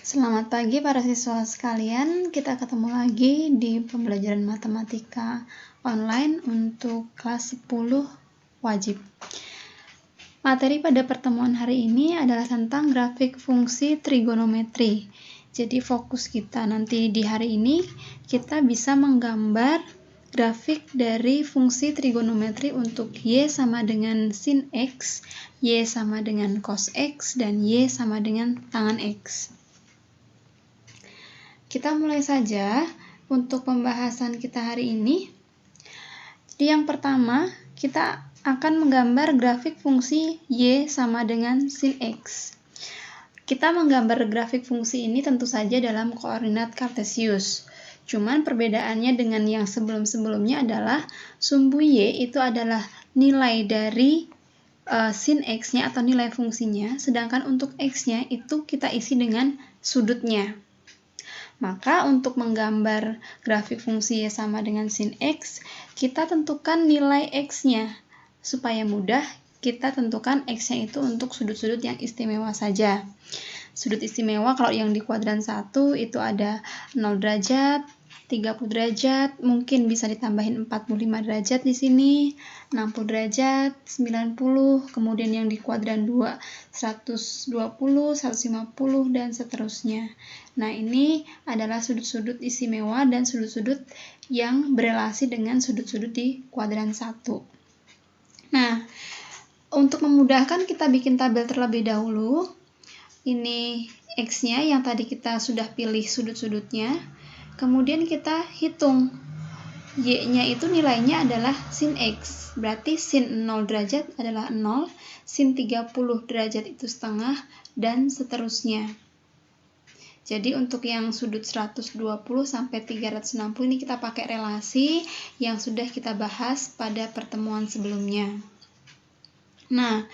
Selamat pagi para siswa sekalian, kita ketemu lagi di pembelajaran matematika online untuk kelas 10 wajib. Materi pada pertemuan hari ini adalah tentang grafik fungsi trigonometri. Jadi fokus kita nanti di hari ini, kita bisa menggambar grafik dari fungsi trigonometri untuk Y sama dengan sin X, Y sama dengan cos X, dan Y sama dengan tangan X. Kita mulai saja untuk pembahasan kita hari ini. Jadi yang pertama, kita akan menggambar grafik fungsi Y sama dengan sin X. Kita menggambar grafik fungsi ini tentu saja dalam koordinat kartesius. Cuman perbedaannya dengan yang sebelum-sebelumnya adalah sumbu Y itu adalah nilai dari sin X-nya atau nilai fungsinya, sedangkan untuk X-nya itu kita isi dengan sudutnya. Maka untuk menggambar grafik fungsi Y sama dengan sin X, kita tentukan nilai X-nya. Supaya mudah, kita tentukan X-nya itu untuk sudut-sudut yang istimewa saja. Sudut istimewa kalau yang di kuadran 1 itu ada 0 derajat, 30 derajat, mungkin bisa ditambahin 45 derajat di sini, 60 derajat, 90, kemudian yang di kuadran 2, 120, 150, dan seterusnya. Nah, ini adalah sudut-sudut istimewa dan sudut-sudut yang berelasi dengan sudut-sudut di kuadran 1. Nah, untuk memudahkan kita bikin tabel terlebih dahulu. Ini X-nya yang tadi kita sudah pilih sudut-sudutnya. Kemudian kita hitung Y-nya itu nilainya adalah sin X. Berarti sin 0 derajat adalah 0, sin 30 derajat itu setengah, dan seterusnya. Jadi untuk yang sudut 120 sampai 360 ini kita pakai relasi yang sudah kita bahas pada pertemuan sebelumnya. Nah,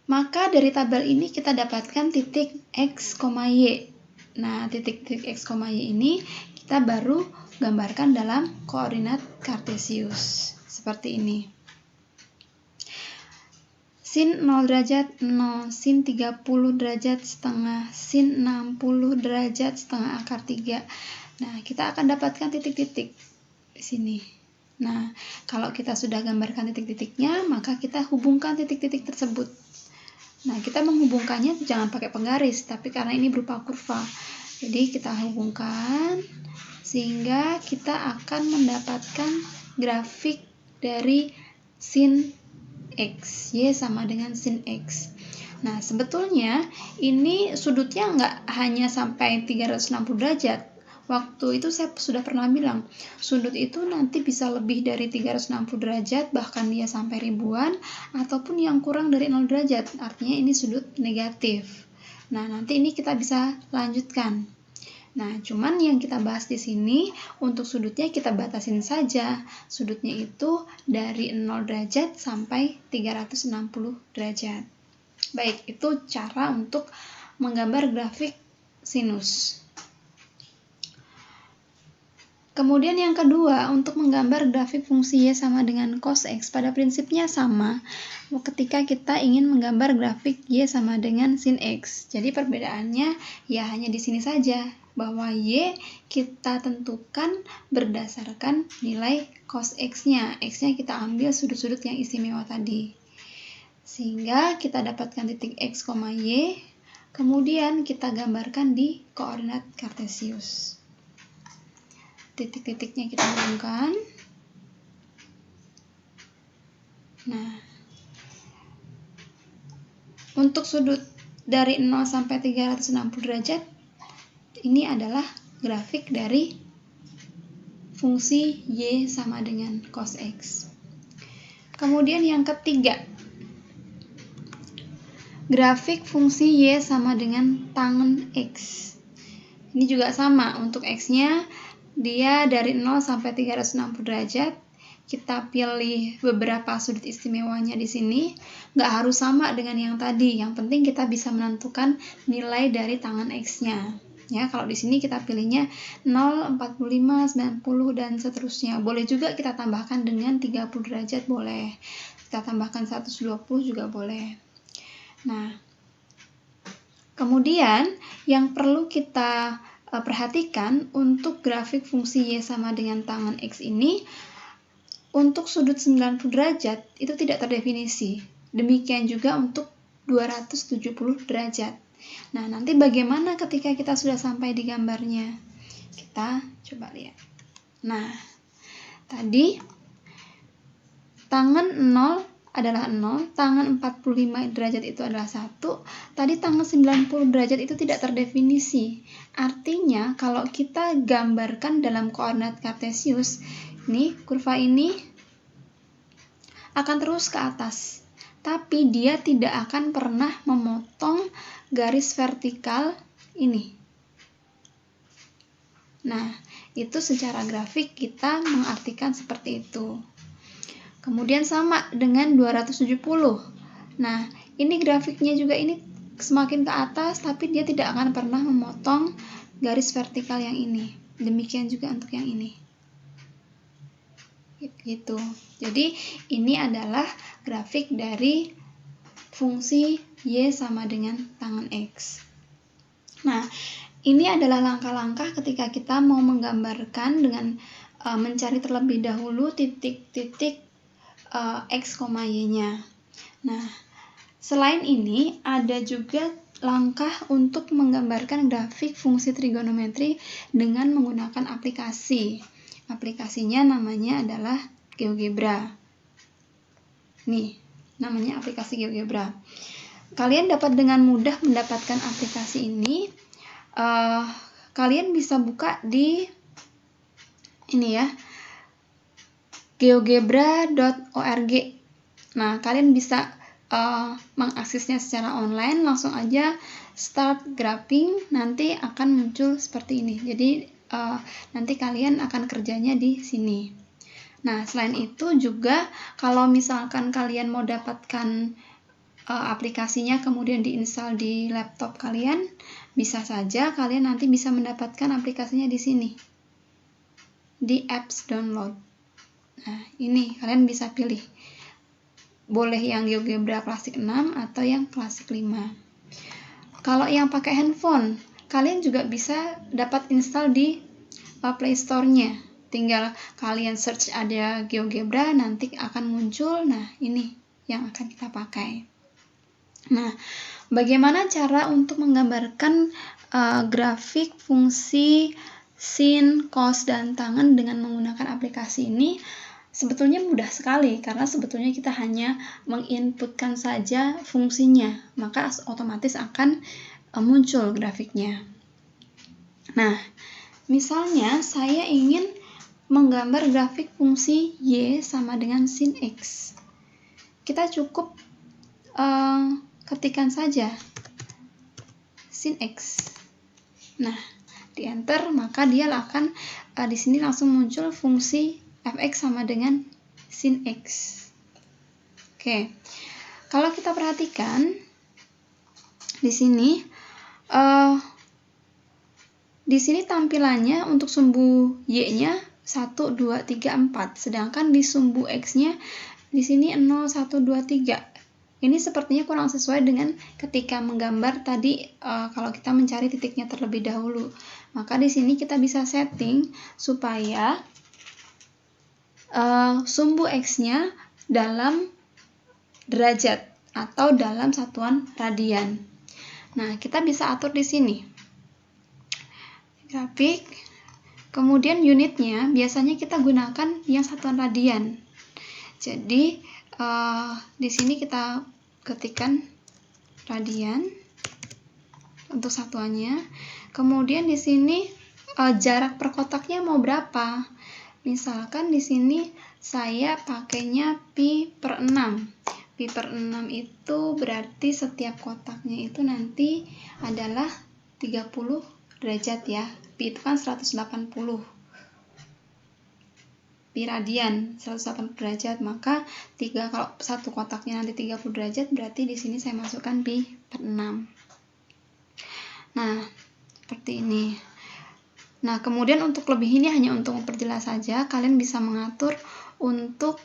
maka dari tabel ini kita dapatkan titik X, Y. Nah, titik-titik X, Y ini kita baru gambarkan dalam koordinat kartesius. Seperti ini. Sin 0 derajat 0, sin 30 derajat setengah, sin 60 derajat setengah akar 3. Nah, kita akan dapatkan titik-titik di sini. Nah, kalau kita sudah gambarkan titik-titiknya, maka kita hubungkan titik-titik tersebut. Nah, kita menghubungkannya jangan pakai penggaris, tapi karena ini berupa kurva. Jadi kita hubungkan sehingga kita akan mendapatkan grafik dari sin X, Y sama dengan sin X. Nah, sebetulnya ini sudutnya nggak hanya sampai 360 derajat. Waktu itu saya sudah pernah bilang, sudut itu nanti bisa lebih dari 360 derajat, bahkan dia sampai ribuan, ataupun yang kurang dari 0 derajat, artinya ini sudut negatif. Nah, nanti ini kita bisa lanjutkan. Nah, cuman yang kita bahas di sini, untuk sudutnya kita batasin saja. Sudutnya itu dari 0 derajat sampai 360 derajat. Baik, itu cara untuk menggambar grafik sinus. Kemudian yang kedua, untuk menggambar grafik fungsi Y sama dengan cos X, pada prinsipnya sama ketika kita ingin menggambar grafik Y sama dengan sin X. Jadi perbedaannya ya hanya di sini saja, bahwa Y kita tentukan berdasarkan nilai cos X-nya. X-nya kita ambil sudut-sudut yang istimewa tadi. Sehingga kita dapatkan titik X, Y, kemudian kita gambarkan di koordinat kartesius. Titik-titiknya kita hubungkan. Nah, untuk sudut dari 0 sampai 360 derajat, ini adalah grafik dari fungsi Y sama dengan cos X. Kemudian yang ketiga, grafik fungsi Y sama dengan tangen X. Ini juga sama, untuk X-nya dia dari 0 sampai 360 derajat. Kita pilih beberapa sudut istimewanya di sini. Nggak harus sama dengan yang tadi, yang penting kita bisa menentukan nilai dari tangan X-nya. Ya, kalau di sini kita pilihnya 0, 45, 90, dan seterusnya. Boleh juga kita tambahkan dengan 30 derajat, boleh. Kita tambahkan 120 juga boleh. Nah, Kemudian yang perlu kita perhatikan untuk grafik fungsi Y sama dengan tangan X ini, untuk sudut 90 derajat itu tidak terdefinisi. Demikian juga untuk 270 derajat. Nah, nanti bagaimana ketika kita sudah sampai di gambarnya? Kita coba lihat. Nah, tadi tangan 0 adalah 0, tangan 45 derajat itu adalah 1, tadi tangan 90 derajat itu tidak terdefinisi. Artinya, kalau kita gambarkan dalam koordinat kartesius, nih, kurva ini akan terus ke atas. Tapi dia tidak akan pernah memotong garis vertikal ini. Nah, itu secara grafik kita mengartikan seperti itu. Kemudian sama dengan 270. Nah, ini grafiknya juga ini semakin ke atas, tapi dia tidak akan pernah memotong garis vertikal yang ini. Demikian juga untuk yang ini. Gitu. Jadi, ini adalah grafik dari fungsi Y sama dengan tangan X. Nah, ini adalah langkah-langkah ketika kita mau menggambarkan dengan mencari terlebih dahulu titik-titik X, Y-nya. Nah, selain ini ada juga langkah untuk menggambarkan grafik fungsi trigonometri dengan menggunakan aplikasi. Aplikasinya namanya adalah GeoGebra. Nih, namanya aplikasi GeoGebra. Kalian dapat dengan mudah mendapatkan aplikasi ini. Kalian bisa buka di ini ya, geogebra.org. Nah, kalian bisa mengaksesnya secara online, langsung aja start graphing, nanti akan muncul seperti ini. Jadi nanti kalian akan kerjanya di sini. Nah, selain itu juga kalau misalkan kalian mau dapatkan aplikasinya kemudian diinstal di laptop kalian, bisa saja kalian nanti bisa mendapatkan aplikasinya di sini, di apps download. Nah, ini kalian bisa pilih. Boleh yang GeoGebra klasik 6 atau yang klasik 5. Kalau yang pakai handphone, kalian juga bisa dapat install di Play Store-nya. Tinggal kalian search ada GeoGebra, nanti akan muncul. Nah, ini yang akan kita pakai. Nah, bagaimana cara untuk menggambarkan grafik fungsi sin, cos, dan tangen dengan menggunakan aplikasi ini? Sebetulnya mudah sekali, karena sebetulnya kita hanya menginputkan saja fungsinya, maka otomatis akan muncul grafiknya. Nah, misalnya saya ingin menggambar grafik fungsi Y sama dengan sin X. Kita cukup ketikkan saja sin X. Nah, di enter, maka dia akan di sini langsung muncul fungsi fx sama dengan sin x. Oke, kalau kita perhatikan di sini tampilannya untuk sumbu y-nya 1, 2, 3, 4, sedangkan di sumbu x-nya di sini 0, 1, 2, 3. Ini sepertinya kurang sesuai dengan ketika menggambar tadi kalau kita mencari titiknya terlebih dahulu. Maka di sini kita bisa setting supaya sumbu X-nya dalam derajat atau dalam satuan radian. Nah, kita bisa atur di sini. Grafik. Kemudian unitnya biasanya kita gunakan yang satuan radian. Jadi di sini kita ketikkan radian untuk satuannya. Kemudian di sini jarak per kotaknya mau berapa? Misalkan di sini saya pakainya pi per 6. Pi per 6 itu berarti setiap kotaknya itu nanti adalah 30 derajat ya. Pi itu kan 180. Pi radian 180 derajat, maka kalau satu kotaknya nanti 30 derajat, berarti di sini saya masukkan pi per 6. Nah, seperti ini. Nah, kemudian untuk lebih ini hanya untuk memperjelas saja, kalian bisa mengatur untuk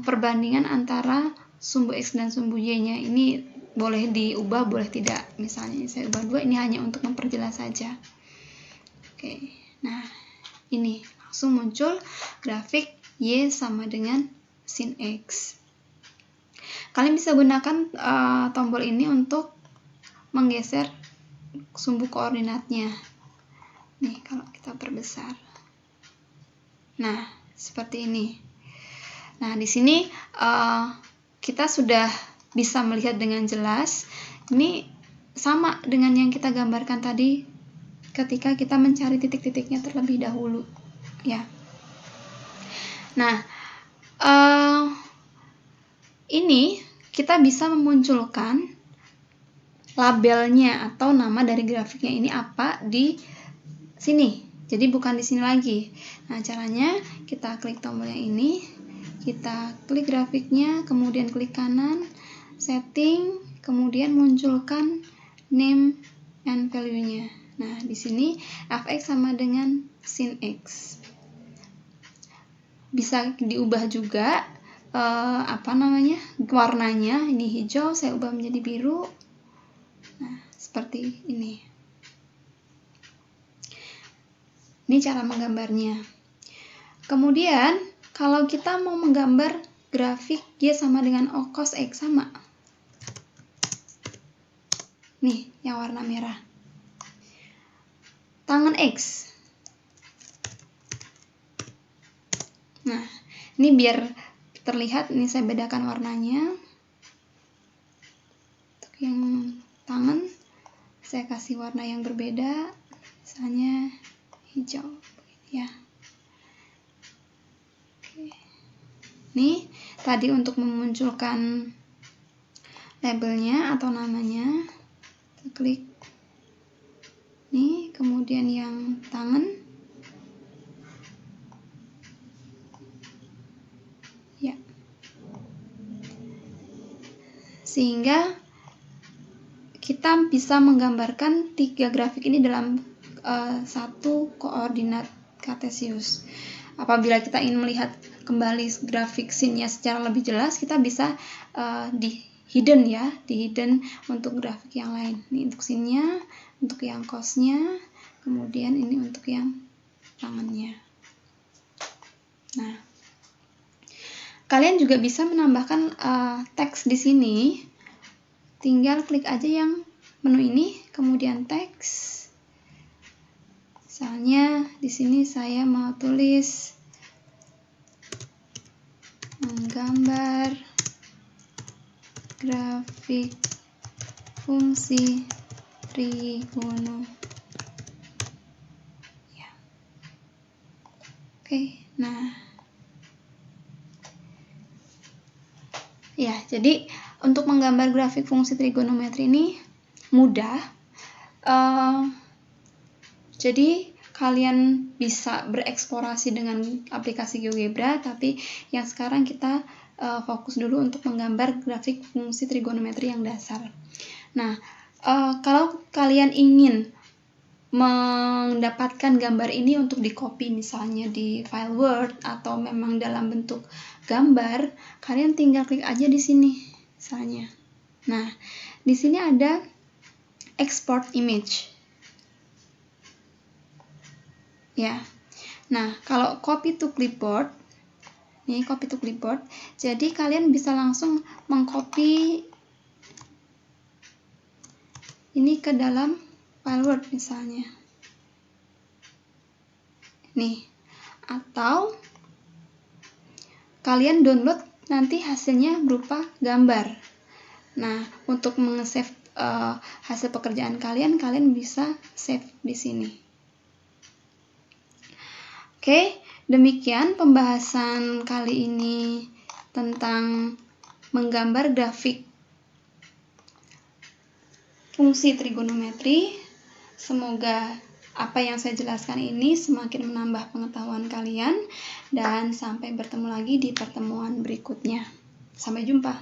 perbandingan antara sumbu X dan sumbu Y-nya. Ini boleh diubah, boleh tidak. Misalnya saya ubah 2, ini hanya untuk memperjelas saja. Oke, nah ini langsung muncul grafik Y sama dengan sin X. Kalian bisa gunakan tombol ini untuk menggeser sumbu koordinatnya. Nih, kalau kita perbesar. Nah, seperti ini. Nah, di sini kita sudah bisa melihat dengan jelas. Ini sama dengan yang kita gambarkan tadi ketika kita mencari titik-titiknya terlebih dahulu, ya. Nah, ini kita bisa memunculkan labelnya atau nama dari grafiknya ini apa di sini. Jadi bukan di sini lagi. Nah, caranya kita klik tombol yang ini, kita klik grafiknya, kemudian klik kanan, setting, kemudian munculkan name and value-nya. Nah, di sini fx sama dengan sin x. Bisa diubah juga warnanya. Ini hijau, saya ubah menjadi biru. Nah, seperti ini. Ini cara menggambarnya. Kemudian, kalau kita mau menggambar grafik Y sama dengan O cos X sama. Nih, yang warna merah. Tangen X. Nah, ini biar terlihat, ini saya bedakan warnanya. Untuk yang tangan, saya kasih warna yang berbeda, misalnya hijau, ya. Oke. Nih, tadi untuk memunculkan labelnya atau namanya, kita klik nih, kemudian yang tangan, ya, sehingga kita bisa menggambarkan 3 grafik ini dalam satu koordinat kartesius. Apabila kita ingin melihat kembali grafik sin-nya secara lebih jelas, kita bisa di hidden untuk grafik yang lain. Ini untuk sin-nya, untuk yang cos-nya, kemudian ini untuk yang tangannya. Nah, kalian juga bisa menambahkan teks di sini. Tinggal klik aja yang menu ini, kemudian teks. Misalnya di sini saya mau tulis menggambar grafik fungsi trigonometri. Ya. Oke, nah. Ya, jadi untuk menggambar grafik fungsi trigonometri ini mudah. Jadi kalian bisa bereksplorasi dengan aplikasi GeoGebra, tapi yang sekarang kita fokus dulu untuk menggambar grafik fungsi trigonometri yang dasar. Nah, kalau kalian ingin mendapatkan gambar ini untuk di-copy misalnya di file Word atau memang dalam bentuk gambar, kalian tinggal klik aja di sini misalnya. Nah, di sini ada export image. Ya. Nah, kalau copy to clipboard, ini copy to clipboard, jadi kalian bisa langsung mengcopy ini ke dalam file Word misalnya. Nih. Atau kalian download nanti hasilnya berupa gambar. Nah, untuk meng-save hasil pekerjaan kalian bisa save di sini. Oke, demikian pembahasan kali ini tentang menggambar grafik fungsi trigonometri. Semoga apa yang saya jelaskan ini semakin menambah pengetahuan kalian, dan sampai bertemu lagi di pertemuan berikutnya. Sampai jumpa.